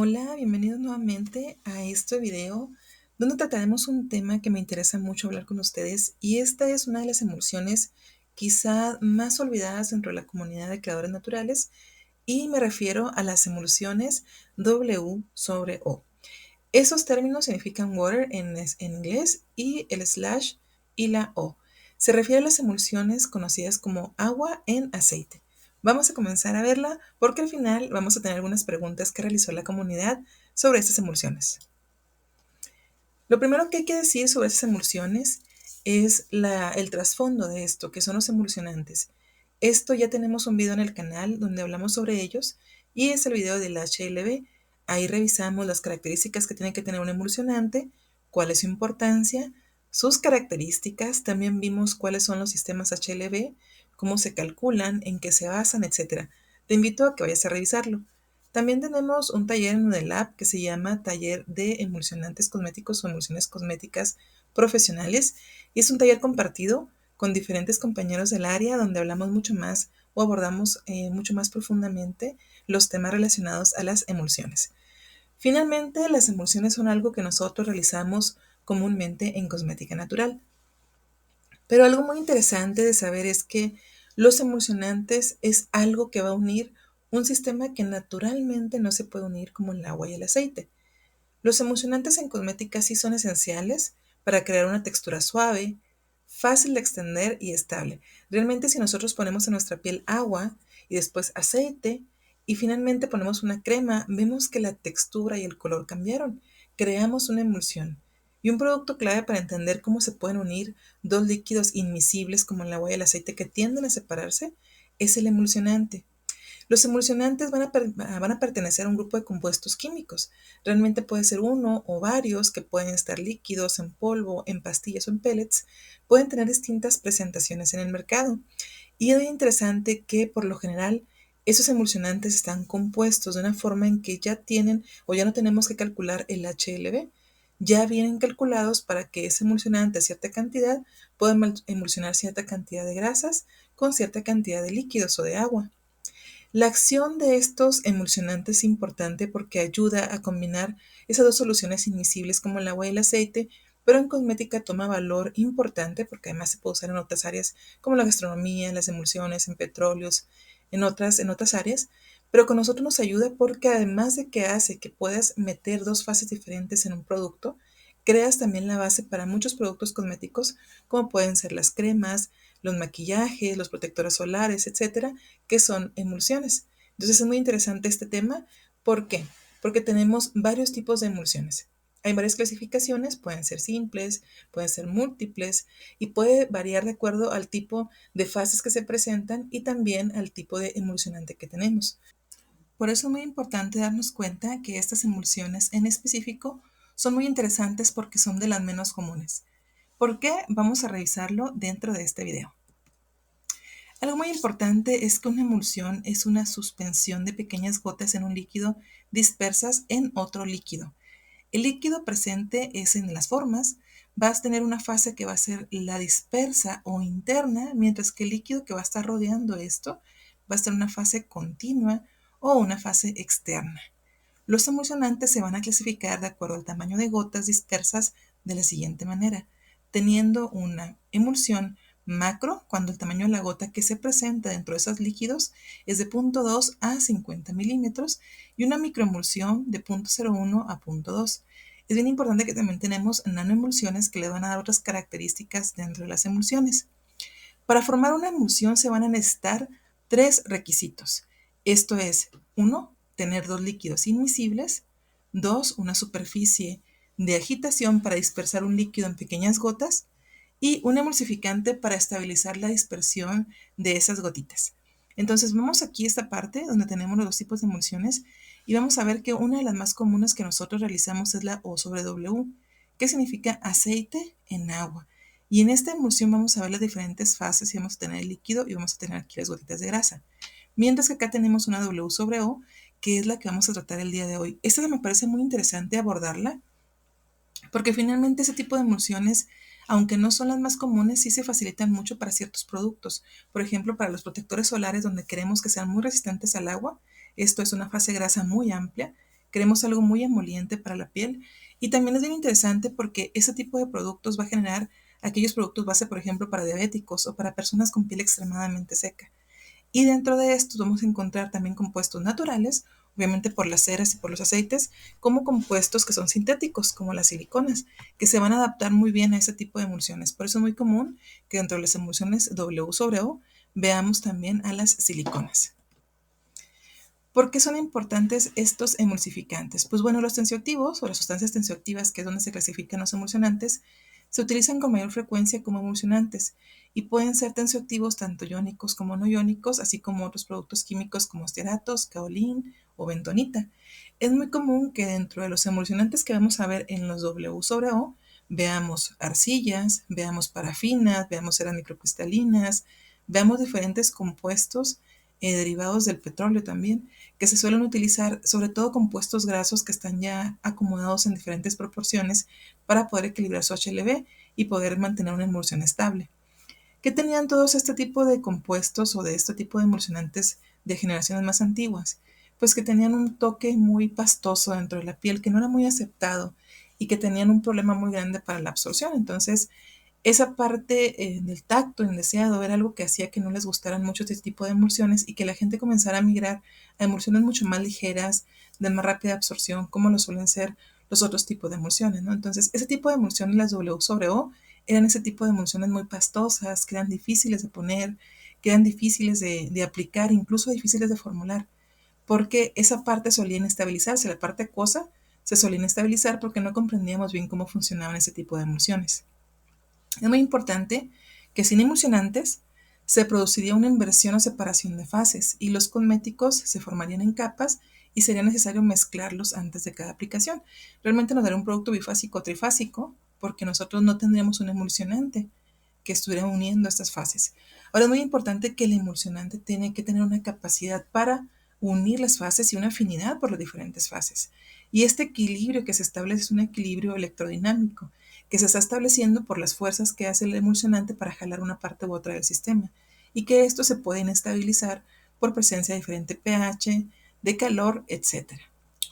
Hola, bienvenidos nuevamente a este video donde trataremos un tema que me interesa mucho hablar con ustedes y esta es una de las emulsiones quizá más olvidadas dentro de la comunidad de creadores naturales y me refiero a las emulsiones W sobre O. Esos términos significan water en inglés y el slash y la O. Se refiere a las emulsiones conocidas como agua en aceite. Vamos a comenzar a verla porque al final vamos a tener algunas preguntas que realizó la comunidad sobre estas emulsiones. Lo primero que hay que decir sobre estas emulsiones es el trasfondo de esto, que son los emulsionantes. Esto ya tenemos un video en el canal donde hablamos sobre ellos y es el video del HLB. Ahí revisamos las características que tiene que tener un emulsionante, cuál es su importancia, sus características, también vimos cuáles son los sistemas HLB, cómo se calculan, en qué se basan, etc. Te invito a que vayas a revisarlo. También tenemos un taller en UNELAB que se llama Taller de Emulsionantes Cosméticos o Emulsiones Cosméticas Profesionales y es un taller compartido con diferentes compañeros del área donde hablamos mucho más o abordamos mucho más profundamente los temas relacionados a las emulsiones. Finalmente, las emulsiones son algo que nosotros realizamos comúnmente en cosmética natural. Pero algo muy interesante de saber es que los emulsionantes es algo que va a unir un sistema que naturalmente no se puede unir como el agua y el aceite. Los emulsionantes en cosmética sí son esenciales para crear una textura suave, fácil de extender y estable. Realmente si nosotros ponemos en nuestra piel agua y después aceite y finalmente ponemos una crema, vemos que la textura y el color cambiaron. Creamos una emulsión. Y un producto clave para entender cómo se pueden unir dos líquidos inmiscibles como el agua y el aceite que tienden a separarse es el emulsionante. Los emulsionantes van a pertenecer a un grupo de compuestos químicos. Realmente puede ser uno o varios que pueden estar líquidos, en polvo, en pastillas o en pellets. Pueden tener distintas presentaciones en el mercado. Y es interesante que por lo general esos emulsionantes están compuestos de una forma en que ya tienen o ya no tenemos que calcular el HLB. Ya vienen calculados para que ese emulsionante a cierta cantidad pueda emulsionar cierta cantidad de grasas con cierta cantidad de líquidos o de agua. La acción de estos emulsionantes es importante porque ayuda a combinar esas dos soluciones inmiscibles como el agua y el aceite, pero en cosmética toma valor importante porque además se puede usar en otras áreas como la gastronomía, en las emulsiones, en petróleos, en otras áreas, pero con nosotros nos ayuda porque además de que hace que puedas meter dos fases diferentes en un producto, creas también la base para muchos productos cosméticos como pueden ser las cremas, los maquillajes, los protectores solares, etcétera, que son emulsiones. Entonces es muy interesante este tema. ¿Por qué? Porque tenemos varios tipos de emulsiones. Hay varias clasificaciones, pueden ser simples, pueden ser múltiples y puede variar de acuerdo al tipo de fases que se presentan y también al tipo de emulsionante que tenemos. Por eso es muy importante darnos cuenta que estas emulsiones en específico son muy interesantes porque son de las menos comunes. ¿Por qué? Vamos a revisarlo dentro de este video. Algo muy importante es que una emulsión es una suspensión de pequeñas gotas en un líquido dispersas en otro líquido. El líquido presente es en las formas, vas a tener una fase que va a ser la dispersa o interna, mientras que el líquido que va a estar rodeando esto va a ser una fase continua o una fase externa. Los emulsionantes se van a clasificar de acuerdo al tamaño de gotas dispersas de la siguiente manera, teniendo una emulsión macro cuando el tamaño de la gota que se presenta dentro de esos líquidos es de 0.2 a 50 milímetros y una microemulsión de 0.01 a 0.2. Es bien importante que también tenemos nanoemulsiones que le van a dar otras características dentro de las emulsiones. Para formar una emulsión se van a necesitar tres requisitos. Esto es, 1, tener dos líquidos inmiscibles, 2, una superficie de agitación para dispersar un líquido en pequeñas gotas y un emulsificante para estabilizar la dispersión de esas gotitas. Entonces vamos aquí a esta parte donde tenemos los dos tipos de emulsiones y vamos a ver que una de las más comunes que nosotros realizamos es la O sobre W, que significa aceite en agua. Y en esta emulsión vamos a ver las diferentes fases y vamos a tener el líquido y vamos a tener aquí las gotitas de grasa. Mientras que acá tenemos una W sobre O, que es la que vamos a tratar el día de hoy. Esta me parece muy interesante abordarla porque finalmente ese tipo de emulsiones, aunque no son las más comunes, sí se facilitan mucho para ciertos productos. Por ejemplo, para los protectores solares donde queremos que sean muy resistentes al agua, esto es una fase grasa muy amplia, Queremos algo muy emoliente para la piel y también es bien interesante porque ese tipo de productos va a generar aquellos productos base, por ejemplo, para diabéticos o para personas con piel extremadamente seca. Y dentro de estos vamos a encontrar también compuestos naturales, obviamente por las ceras y por los aceites, como compuestos que son sintéticos, como las siliconas, que se van a adaptar muy bien a ese tipo de emulsiones. Por eso es muy común que dentro de las emulsiones W sobre O veamos también a las siliconas. ¿Por qué son importantes estos emulsificantes? Pues bueno, los tensioactivos o las sustancias tensioactivas, que es donde se clasifican los emulsionantes, se utilizan con mayor frecuencia como emulsionantes y pueden ser tensioactivos tanto iónicos como no iónicos, así como otros productos químicos como estearatos, kaolín o bentonita. Es muy común que dentro de los emulsionantes que vamos a ver en los W sobre O, veamos arcillas, veamos parafinas, veamos ceras microcristalinas, veamos diferentes compuestos derivados del petróleo también, que se suelen utilizar sobre todo compuestos grasos que están ya acomodados en diferentes proporciones para poder equilibrar su HLB y poder mantener una emulsión estable. ¿Qué tenían todos este tipo de compuestos o de este tipo de emulsionantes de generaciones más antiguas? Pues que tenían un toque muy pastoso dentro de la piel que no era muy aceptado y que tenían un problema muy grande para la absorción. Entonces, esa parte del tacto indeseado era algo que hacía que no les gustaran mucho este tipo de emulsiones y que la gente comenzara a migrar a emulsiones mucho más ligeras, de más rápida absorción, como lo suelen ser los otros tipos de emulsiones, ¿no? Entonces, ese tipo de emulsiones, las W sobre O, eran ese tipo de emulsiones muy pastosas, que eran difíciles de poner, que eran difíciles de aplicar, incluso difíciles de formular, porque esa parte solía inestabilizarse, la parte acuosa se solía inestabilizar porque no comprendíamos bien cómo funcionaban ese tipo de emulsiones. Es muy importante que sin emulsionantes se produciría una inversión o separación de fases y los cosméticos se formarían en capas y sería necesario mezclarlos antes de cada aplicación. Realmente nos daría un producto bifásico o trifásico porque nosotros no tendríamos un emulsionante que estuviera uniendo estas fases. Ahora es muy importante que el emulsionante tiene que tener una capacidad para unir las fases y una afinidad por las diferentes fases. Y este equilibrio que se establece es un equilibrio electrodinámico que se está estableciendo por las fuerzas que hace el emulsionante para jalar una parte u otra del sistema y que esto se puede inestabilizar por presencia de diferente pH, de calor, etc.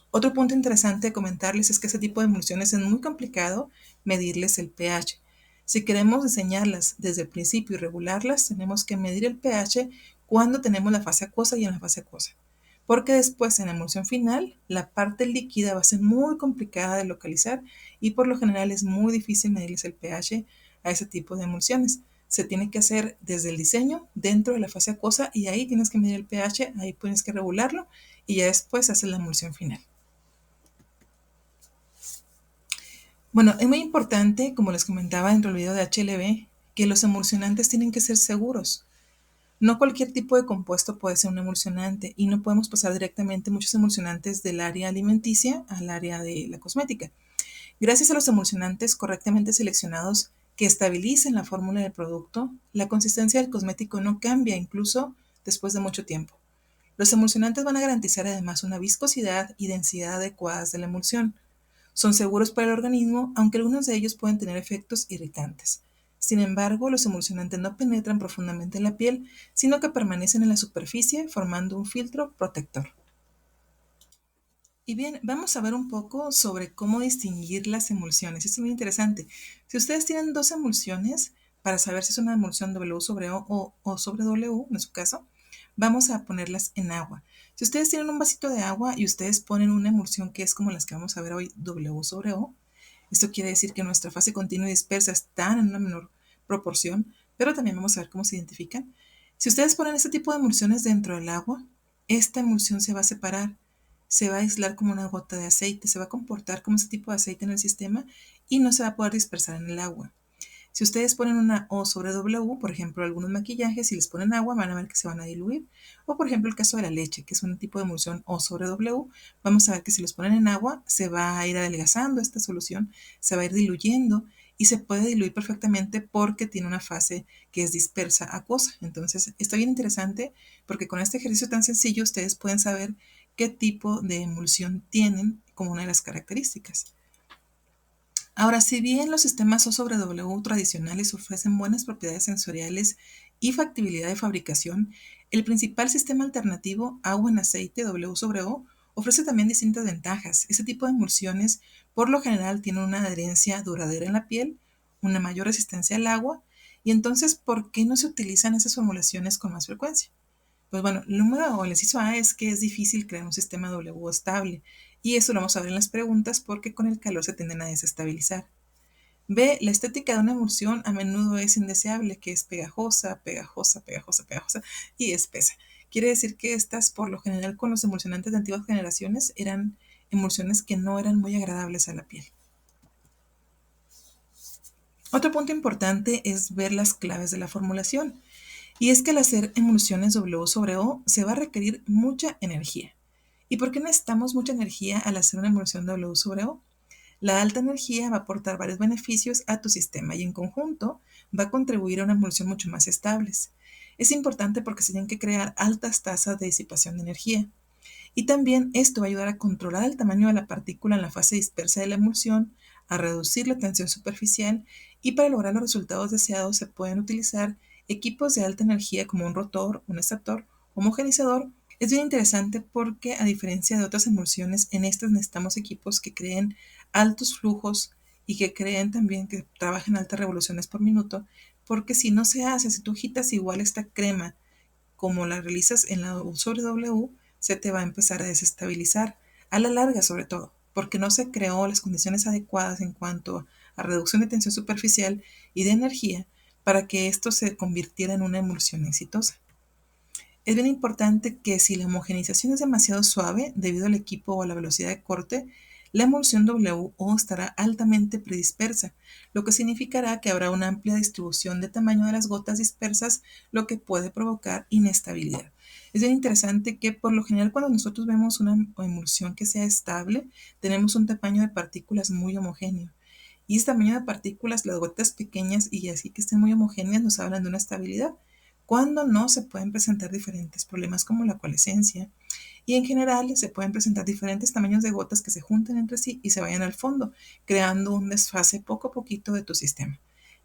Otro punto interesante de comentarles es que ese tipo de emulsiones es muy complicado medirles el pH. Si queremos diseñarlas desde el principio y regularlas, tenemos que medir el pH cuando tenemos la fase acuosa y en la fase acuosa. Porque después en la emulsión final, la parte líquida va a ser muy complicada de localizar y por lo general es muy difícil medirles el pH a ese tipo de emulsiones. Se tiene que hacer desde el diseño dentro de la fase acuosa y ahí tienes que medir el pH, ahí tienes que regularlo y ya después haces la emulsión final. Bueno, es muy importante, como les comentaba dentro del video de HLB, que los emulsionantes tienen que ser seguros. No cualquier tipo de compuesto puede ser un emulsionante y no podemos pasar directamente muchos emulsionantes del área alimenticia al área de la cosmética. Gracias a los emulsionantes correctamente seleccionados que estabilicen la fórmula del producto, la consistencia del cosmético no cambia incluso después de mucho tiempo. Los emulsionantes van a garantizar además una viscosidad y densidad adecuadas de la emulsión. Son seguros para el organismo, aunque algunos de ellos pueden tener efectos irritantes. Sin embargo, los emulsionantes no penetran profundamente en la piel, sino que permanecen en la superficie formando un filtro protector. Y bien, vamos a ver un poco sobre cómo distinguir las emulsiones. Esto es muy interesante. Si ustedes tienen dos emulsiones, para saber si es una emulsión W sobre O sobre W, en su caso, vamos a ponerlas en agua. Si ustedes tienen un vasito de agua y ustedes ponen una emulsión que es como las que vamos a ver hoy, W sobre O, esto quiere decir que nuestra fase continua y dispersa están en una menor proporción, pero también vamos a ver cómo se identifican. Si ustedes ponen este tipo de emulsiones dentro del agua, esta emulsión se va a separar, se va a aislar como una gota de aceite, se va a comportar como ese tipo de aceite en el sistema y no se va a poder dispersar en el agua. Si ustedes ponen una O sobre W, por ejemplo, algunos maquillajes, si les ponen agua, van a ver que se van a diluir. O por ejemplo, el caso de la leche, que es un tipo de emulsión O sobre W, vamos a ver que si los ponen en agua, se va a ir adelgazando esta solución, se va a ir diluyendo y se puede diluir perfectamente porque tiene una fase que es dispersa acuosa. Entonces, está bien interesante porque con este ejercicio tan sencillo ustedes pueden saber qué tipo de emulsión tienen como una de las características. Ahora, si bien los sistemas O sobre W tradicionales ofrecen buenas propiedades sensoriales y factibilidad de fabricación, el principal sistema alternativo, agua en aceite W sobre O, ofrece también distintas ventajas. Este tipo de emulsiones por lo general tienen una adherencia duradera en la piel, una mayor resistencia al agua, y entonces, ¿por qué no se utilizan esas formulaciones con más frecuencia? Pues bueno, el número o el inciso A es que es difícil crear un sistema W estable, y eso lo vamos a ver en las preguntas porque con el calor se tienden a desestabilizar. B, la estética de una emulsión a menudo es indeseable, que es pegajosa, pegajosa, pegajosa, pegajosa y espesa. Quiere decir que estas, por lo general, con los emulsionantes de antiguas generaciones, eran emulsiones que no eran muy agradables a la piel. Otro punto importante es ver las claves de la formulación. Y es que al hacer emulsiones W sobre O se va a requerir mucha energía. ¿Y por qué necesitamos mucha energía al hacer una emulsión W sobre O? La alta energía va a aportar varios beneficios a tu sistema y en conjunto va a contribuir a una emulsión mucho más estables. Es importante porque se tienen que crear altas tasas de disipación de energía. Y también esto va a ayudar a controlar el tamaño de la partícula en la fase dispersa de la emulsión, a reducir la tensión superficial y para lograr los resultados deseados se pueden utilizar equipos de alta energía como un rotor, un estator, homogenizador. Es bien interesante porque a diferencia de otras emulsiones, en estas necesitamos equipos que creen altos flujos y que creen también que trabajen altas revoluciones por minuto, porque si no se hace, si tú agitas igual esta crema como la realizas en la sobre W, se te va a empezar a desestabilizar, a la larga sobre todo, porque no se creó las condiciones adecuadas en cuanto a reducción de tensión superficial y de energía para que esto se convirtiera en una emulsión exitosa. Es bien importante que si la homogenización es demasiado suave debido al equipo o a la velocidad de corte, la emulsión WO estará altamente predispersa, lo que significará que habrá una amplia distribución de tamaño de las gotas dispersas, lo que puede provocar inestabilidad. Es bien interesante que por lo general cuando nosotros vemos una emulsión que sea estable, tenemos un tamaño de partículas muy homogéneo. Y este tamaño de partículas, las gotas pequeñas y así que estén muy homogéneas, nos hablan de una estabilidad. Cuando no, se pueden presentar diferentes problemas como la coalescencia y en general se pueden presentar diferentes tamaños de gotas que se junten entre sí y se vayan al fondo, creando un desfase poco a poquito de tu sistema.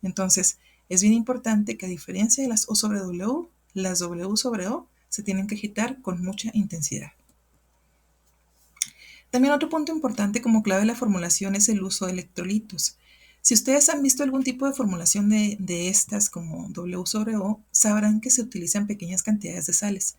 Entonces, es bien importante que a diferencia de las O sobre W, las W sobre O se tienen que agitar con mucha intensidad. También otro punto importante como clave de la formulación es el uso de electrolitos. Si ustedes han visto algún tipo de formulación de estas como W sobre O, sabrán que se utilizan pequeñas cantidades de sales.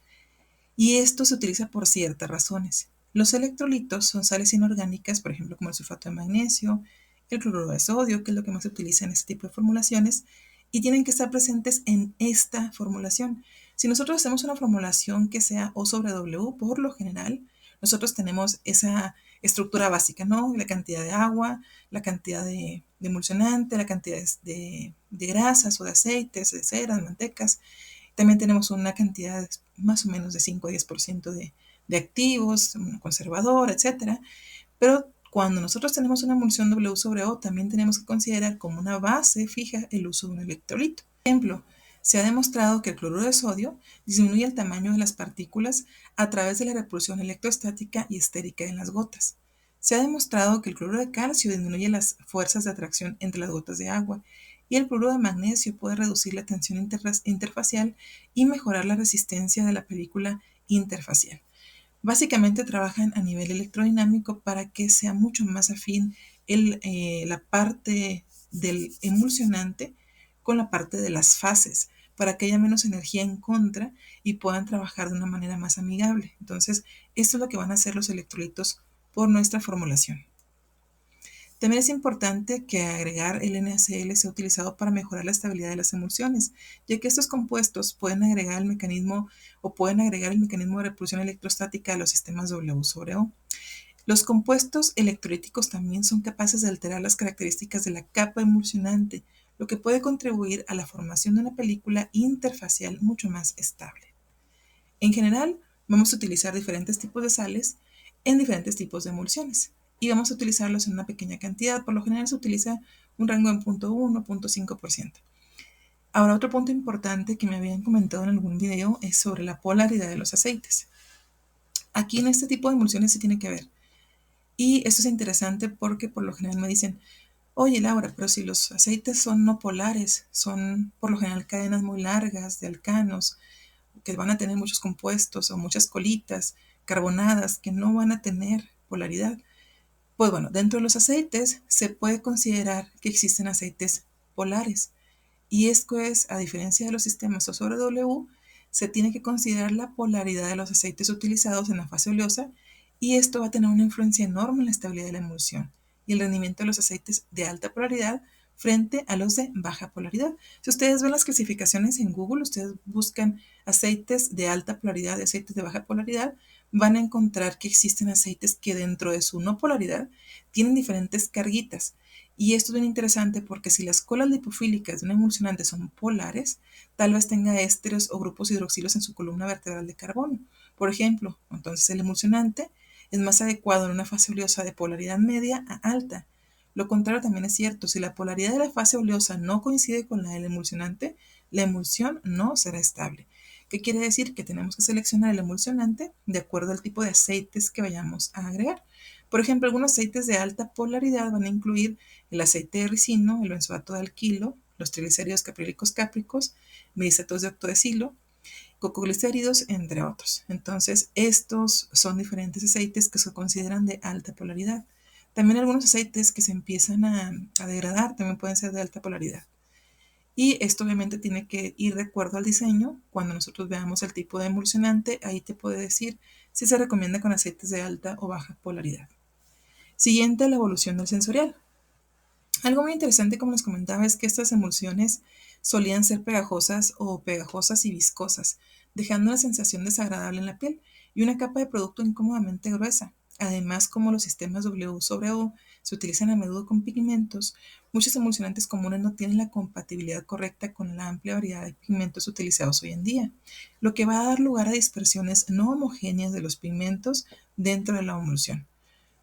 Y esto se utiliza por ciertas razones. Los electrolitos son sales inorgánicas, por ejemplo, como el sulfato de magnesio, el cloruro de sodio, que es lo que más se utiliza en este tipo de formulaciones, y tienen que estar presentes en esta formulación. Si nosotros hacemos una formulación que sea O sobre W, por lo general, nosotros tenemos esa estructura básica, ¿no? La cantidad de agua, la cantidad de emulsionante, la cantidad de grasas o de aceites, de ceras, mantecas. También tenemos una cantidad más o menos de 5 a 10% de activos, un conservador, etcétera. Pero cuando nosotros tenemos una emulsión W sobre O, también tenemos que considerar como una base fija el uso de un electrolito. Por ejemplo, se ha demostrado que el cloruro de sodio disminuye el tamaño de las partículas a través de la repulsión electrostática y estérica en las gotas. Se ha demostrado que el cloruro de calcio disminuye las fuerzas de atracción entre las gotas de agua y el cloruro de magnesio puede reducir la tensión interfacial y mejorar la resistencia de la película interfacial. Básicamente trabajan a nivel electrodinámico para que sea mucho más afín la parte del emulsionante con la parte de las fases, para que haya menos energía en contra y puedan trabajar de una manera más amigable. Entonces, esto es lo que van a hacer los electrolitos por nuestra formulación. También es importante que agregar el NaCl sea utilizado para mejorar la estabilidad de las emulsiones, ya que estos compuestos pueden agregar el mecanismo de repulsión electrostática a los sistemas W sobre O. Los compuestos electrolíticos también son capaces de alterar las características de la capa emulsionante, lo que puede contribuir a la formación de una película interfacial mucho más estable. En general, vamos a utilizar diferentes tipos de sales en diferentes tipos de emulsiones y vamos a utilizarlos en una pequeña cantidad. Por lo general se utiliza un rango en 0.1 0.5%. Ahora, otro punto importante que me habían comentado en algún video es sobre la polaridad de los aceites. Aquí en este tipo de emulsiones se tiene que ver. Y esto es interesante porque por lo general me dicen, oye Laura, pero si los aceites son no polares, son por lo general cadenas muy largas de alcanos, que van a tener muchos compuestos o muchas colitas, carbonadas que no van a tener polaridad. Pues bueno, dentro de los aceites se puede considerar que existen aceites polares. Y esto es, a diferencia de los sistemas O sobre W, se tiene que considerar la polaridad de los aceites utilizados en la fase oleosa y esto va a tener una influencia enorme en la estabilidad de la emulsión y el rendimiento de los aceites de alta polaridad frente a los de baja polaridad. Si ustedes ven las clasificaciones en Google, ustedes buscan aceites de alta polaridad y aceites de baja polaridad, van a encontrar que existen aceites que dentro de su no polaridad tienen diferentes carguitas. Y esto es bien interesante porque si las colas lipofílicas de un emulsionante son polares, tal vez tenga ésteres o grupos hidroxilos en su columna vertebral de carbono. Por ejemplo, entonces el emulsionante es más adecuado en una fase oleosa de polaridad media a alta. Lo contrario también es cierto, si la polaridad de la fase oleosa no coincide con la del emulsionante, la emulsión no será estable. ¿Qué quiere decir? Que tenemos que seleccionar el emulsionante de acuerdo al tipo de aceites que vayamos a agregar. Por ejemplo, algunos aceites de alta polaridad van a incluir el aceite de ricino, el benzoato de alquilo, los triglicéridos caprílicos cápricos, mediacetos de octodecilo, cocoglicéridos, entre otros. Entonces, estos son diferentes aceites que se consideran de alta polaridad. También algunos aceites que se empiezan a degradar también pueden ser de alta polaridad. Y esto obviamente tiene que ir de acuerdo al diseño. Cuando nosotros veamos el tipo de emulsionante, ahí te puede decir si se recomienda con aceites de alta o baja polaridad. Siguiente, la evolución del sensorial. Algo muy interesante, como les comentaba, es que estas emulsiones solían ser pegajosas o pegajosas y viscosas, dejando una sensación desagradable en la piel y una capa de producto incómodamente gruesa. Además, como los sistemas W sobre O se utilizan a menudo con pigmentos, muchos emulsionantes comunes no tienen la compatibilidad correcta con la amplia variedad de pigmentos utilizados hoy en día, lo que va a dar lugar a dispersiones no homogéneas de los pigmentos dentro de la emulsión.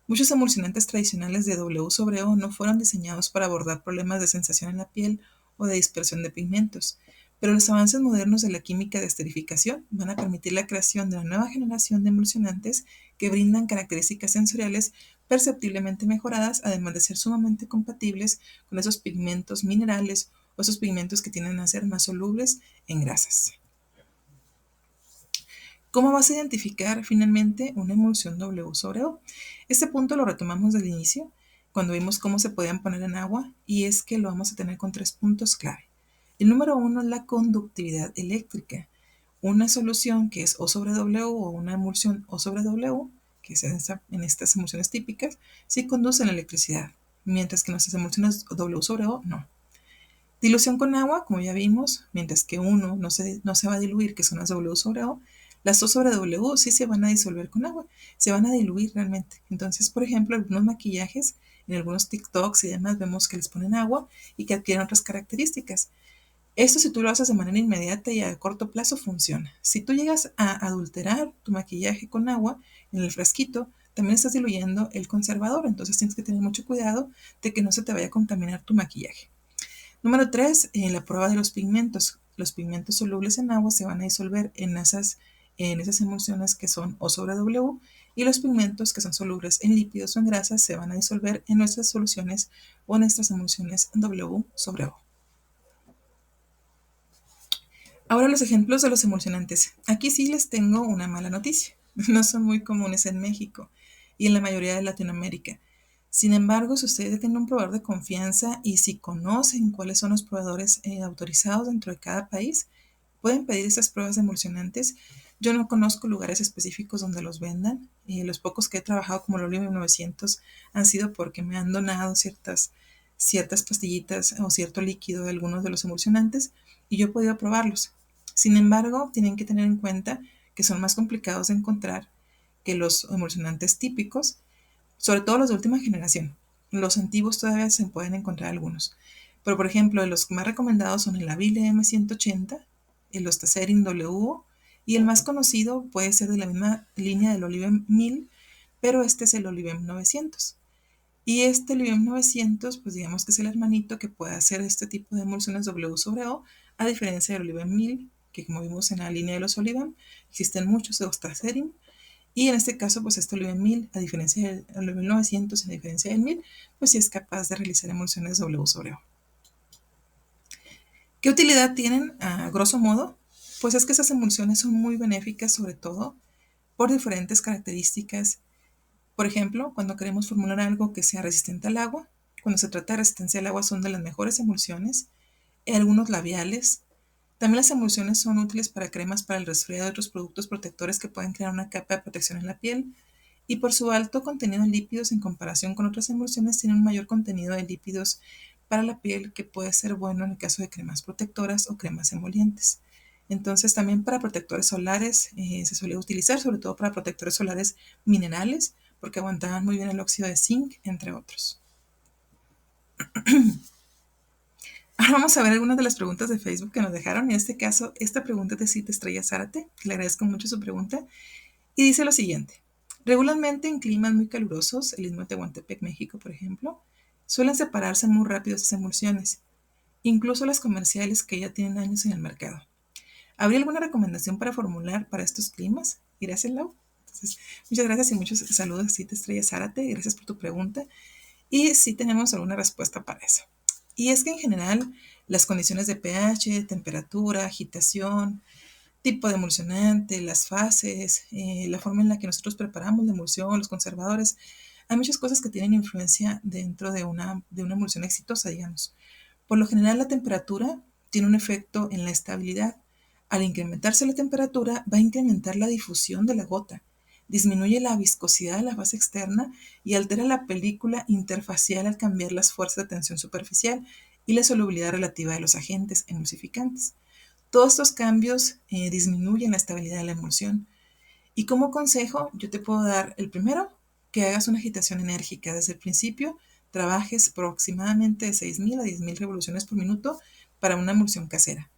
Muchos emulsionantes tradicionales de W sobre O no fueron diseñados para abordar problemas de sensación en la piel o de dispersión de pigmentos, pero los avances modernos de la química de esterificación van a permitir la creación de una nueva generación de emulsionantes que brindan características sensoriales perceptiblemente mejoradas, además de ser sumamente compatibles con esos pigmentos minerales o esos pigmentos que tienden a ser más solubles en grasas. ¿Cómo vas a identificar finalmente una emulsión W sobre O? Este punto lo retomamos del inicio, cuando vimos cómo se podían poner en agua, y es que lo vamos a tener con 3 puntos clave. El número 1 es la conductividad eléctrica. Una solución que es O sobre W o una emulsión O sobre W, que es en estas emulsiones típicas, sí conducen la electricidad, mientras que nuestras emulsiones W sobre O no. Dilución con agua, como ya vimos, mientras que uno no se va a diluir, que son las W sobre O, las O sobre W sí se van a disolver con agua, se van a diluir realmente. Entonces, por ejemplo, algunos maquillajes, en algunos TikToks y demás, vemos que les ponen agua y que adquieren otras características. Esto si tú lo haces de manera inmediata y a corto plazo funciona. Si tú llegas a adulterar tu maquillaje con agua en el frasquito, también estás diluyendo el conservador, entonces tienes que tener mucho cuidado de que no se te vaya a contaminar tu maquillaje. Número 3, la prueba de los pigmentos. Los pigmentos solubles en agua se van a disolver en esas emulsiones que son O sobre W y los pigmentos que son solubles en lípidos o en grasas se van a disolver en nuestras soluciones o en estas emulsiones W sobre O. Ahora los ejemplos de los emulsionantes. Aquí sí les tengo una mala noticia. No son muy comunes en México y en la mayoría de Latinoamérica. Sin embargo, si ustedes tienen un proveedor de confianza y si conocen cuáles son los proveedores autorizados dentro de cada país, pueden pedir esas pruebas de emulsionantes. Yo no conozco lugares específicos donde los vendan. Los pocos que he trabajado como el Olivem 900 han sido porque me han donado ciertas pastillitas o cierto líquido de algunos de los emulsionantes y yo he podido probarlos. Sin embargo, tienen que tener en cuenta que son más complicados de encontrar que los emulsionantes típicos, sobre todo los de última generación. Los antiguos todavía se pueden encontrar algunos. Pero, por ejemplo, los más recomendados son el Avile M180, el Ostacerin W y el más conocido puede ser de la misma línea del Olivem 1000, pero este es el Olivem 900. Y este Olivem 900, pues digamos que es el hermanito que puede hacer este tipo de emulsiones W sobre O, a diferencia del Olivem 1000, que como vimos en la línea de los Olivem, existen muchos de Ostacerin. Y en este caso, pues este Olivem 1000, a diferencia del Olivem 900, a diferencia del 1000, pues sí es capaz de realizar emulsiones W sobre O. ¿Qué utilidad tienen a grosso modo? Pues es que esas emulsiones son muy benéficas, sobre todo por diferentes características. Por ejemplo, cuando queremos formular algo que sea resistente al agua, cuando se trata de resistencia al agua son de las mejores emulsiones, algunos labiales. También las emulsiones son útiles para cremas para el resfriado y otros productos protectores que pueden crear una capa de protección en la piel. Y por su alto contenido en lípidos en comparación con otras emulsiones, tienen un mayor contenido de lípidos para la piel que puede ser bueno en el caso de cremas protectoras o cremas emolientes. Entonces también para protectores solares se suele utilizar, sobre todo para protectores solares minerales, porque aguantaban muy bien el óxido de zinc, entre otros. Ahora vamos a ver algunas de las preguntas de Facebook que nos dejaron. En este caso, esta pregunta es de Cita Estrella Zárate, que le agradezco mucho su pregunta, y dice lo siguiente. Regularmente en climas muy calurosos, el istmo de Tehuantepec, México, por ejemplo, suelen separarse muy rápido estas emulsiones, incluso las comerciales que ya tienen años en el mercado. ¿Habría alguna recomendación para formular para estos climas? Gracias, Lau. Entonces, muchas gracias y muchos saludos a Cita Estrella Zárate. Gracias por tu pregunta. Y sí tenemos alguna respuesta para eso. Y es que en general las condiciones de pH, temperatura, agitación, tipo de emulsionante, las fases, la forma en la que nosotros preparamos la emulsión, los conservadores, hay muchas cosas que tienen influencia dentro de una emulsión exitosa, digamos. Por lo general la temperatura tiene un efecto en la estabilidad. Al incrementarse la temperatura va a incrementar la difusión de la gota, disminuye la viscosidad de la fase externa y altera la película interfacial al cambiar las fuerzas de tensión superficial y la solubilidad relativa de los agentes emulsificantes. Todos estos cambios disminuyen la estabilidad de la emulsión. Y como consejo, yo te puedo dar el primero, que hagas una agitación enérgica desde el principio, trabajes aproximadamente de 6.000 a 10.000 revoluciones por minuto para una emulsión casera.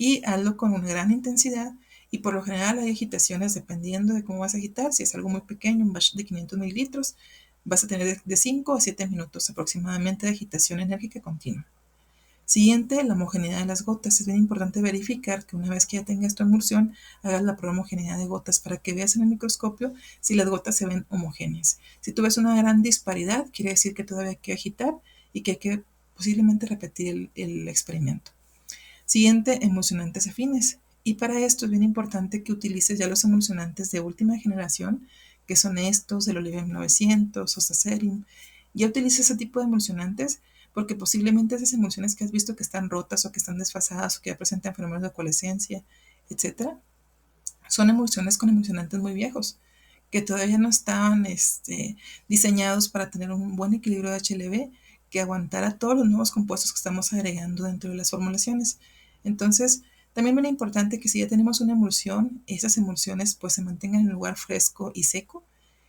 Y hazlo con una gran intensidad y por lo general hay agitaciones dependiendo de cómo vas a agitar. Si es algo muy pequeño, un batch de 500 mililitros, vas a tener de 5 a 7 minutos aproximadamente de agitación enérgica continua. Siguiente, la homogeneidad de las gotas. Es bien importante verificar que una vez que ya tengas tu emulsión, hagas la prueba de homogeneidad de gotas para que veas en el microscopio si las gotas se ven homogéneas. Si tú ves una gran disparidad, quiere decir que todavía hay que agitar y que hay que posiblemente repetir el experimento. Siguiente, emulsionantes afines. Y para esto es bien importante que utilices ya los emulsionantes de última generación, que son estos del Olivem 900 o Sacerim. Ya utilices ese tipo de emulsionantes porque posiblemente esas emulsiones que has visto que están rotas o que están desfasadas o que ya presentan fenómenos de coalescencia, etcétera, son emulsiones con emulsionantes muy viejos que todavía no estaban diseñados para tener un buen equilibrio de HLB que aguantara todos los nuevos compuestos que estamos agregando dentro de las formulaciones. Entonces, también es muy importante que si ya tenemos una emulsión, esas emulsiones pues se mantengan en un lugar fresco y seco,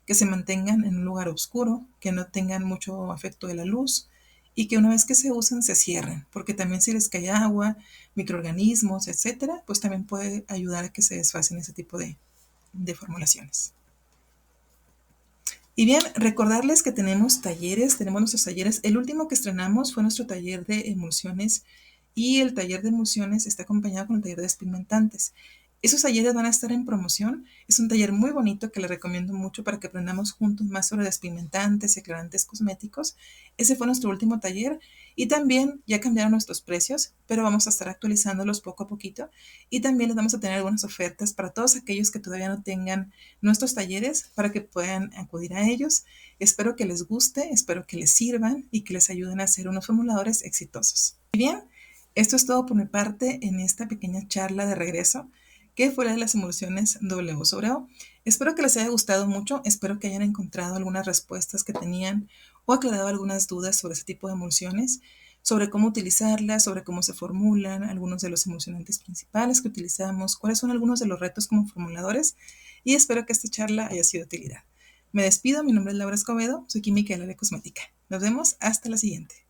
que se mantengan en un lugar oscuro, que no tengan mucho efecto de la luz y que una vez que se usen se cierren, porque también si les cae agua, microorganismos, etcétera, pues también puede ayudar a que se desfacen ese tipo de formulaciones. Y bien, recordarles que tenemos nuestros talleres. El último que estrenamos fue nuestro taller de emulsiones y el taller de emulsiones está acompañado con el taller de despigmentantes. Esos talleres van a estar en promoción. Es un taller muy bonito que les recomiendo mucho para que aprendamos juntos más sobre despigmentantes y aclarantes cosméticos. Ese fue nuestro último taller y también ya cambiaron nuestros precios, pero vamos a estar actualizándolos poco a poquito y también les vamos a tener algunas ofertas para todos aquellos que todavía no tengan nuestros talleres para que puedan acudir a ellos. Espero que les guste, espero que les sirvan y que les ayuden a ser unos formuladores exitosos. Y bien, esto es todo por mi parte en esta pequeña charla de regreso que fue la de las emulsiones W sobre O. Espero que les haya gustado mucho, espero que hayan encontrado algunas respuestas que tenían o aclarado algunas dudas sobre ese tipo de emulsiones, sobre cómo utilizarlas, sobre cómo se formulan, algunos de los emulsionantes principales que utilizamos, cuáles son algunos de los retos como formuladores y espero que esta charla haya sido de utilidad. Me despido, mi nombre es Laura Escobedo, soy química del área cosmética. Nos vemos hasta la siguiente.